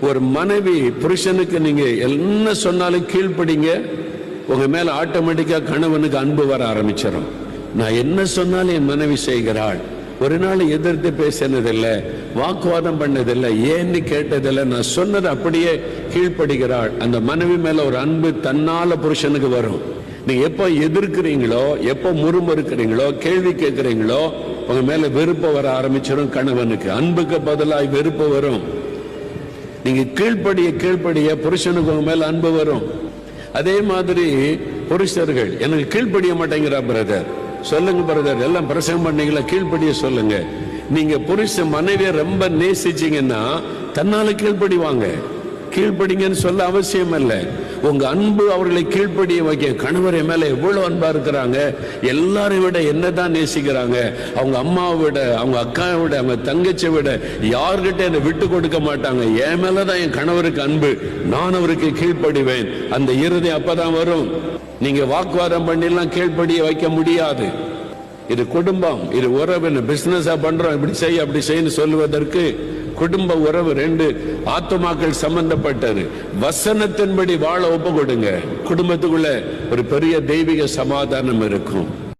ஒரு மனைவி புருஷனுக்கு நீங்க என்ன சொன்னாலும் கீழ்ப்படிங்க, உங்க மேல ஆட்டோமேட்டிக்கா கணவனுக்கு அன்பு வர ஆரம்பிச்சிடும். நான் என்ன சொன்னாலும் என் மனைவி செய்கிறாள், ஒரு நாள் எதிர்த்து பேசினதில்லை, வாக்குவாதம் பண்ணதில்லை, ஏன்னு கேட்டதில்லை, நான் சொன்னது அப்படியே கீழ்ப்படுகிறாள். அந்த மனைவி மேல ஒரு அன்பு தன்னால புருஷனுக்கு வரும். நீங்க எப்போ எதிர்க்கிறீங்களோ, எப்போ முறுமுறுக்கிறீங்களோ, கேள்வி கேட்கிறீங்களோ, உங்க மேல வெறுப்பு வர ஆரம்பிச்சிடும். கணவனுக்கு அன்புக்கு பதிலாக வெறுப்பு வரும். நீங்க கீழ்ப்படிய புருஷனுக்கு உங்க மேல அன்பு வரும். அதே மாதிரி புருஷர்கள் எனக்கு கீழ்ப்படிய மாட்டேங்கிறா பிரதர், சொல்லுங்க பிரதர், எல்லாம் பிரசங்கம் பண்ணீங்களா, கீழ்ப்படிய சொல்லுங்க. நீங்க புருஷ மனைவியை ரொம்ப நேசிச்சீங்கன்னா தன்னால கீழ்ப்படிவாங்க. கீழ்ப்படிங்கன்னு சொல்ல அவசியம் இல்லை. உங்க அன்பு அவர்களை கீழ்ப்படிய வைக்க. கணவரை மேல எவ்வளவு அன்பா இருக்கிறாங்க, எல்லாரையும் விட என்னதான் நேசிக்கிறாங்க. அவங்க அம்மாவை விட, அவங்க அக்காவை விட, அவங்க தங்கச்சியை விட யார்கிட்ட என்னை விட்டு கொடுக்க மாட்டாங்க. என் மேலதான் என் கணவருக்கு அன்பு, நான் அவருக்கு கீழ்ப்படிவேன். அந்த இறுதி அப்பதான் வரும். நீங்க வாக்குவாதம் பண்ணிலாம் கீழ்ப்படிய வைக்க முடியாது. இது குடும்பம், இது உறவு. பிசினஸா பண்றோம், இப்படி செய்ய அப்படி செய்யன்னு சொல்லுவதற்கு குடும்ப உறவு ரெண்டு ஆத்துமாக்கள் சம்பந்தப்பட்டது. வசனத்தின்படி வாழ ஒப்பு கொடுங்க. குடும்பத்துக்குள்ள ஒரு பெரிய தெய்வீக சமாதானம் இருக்கும்.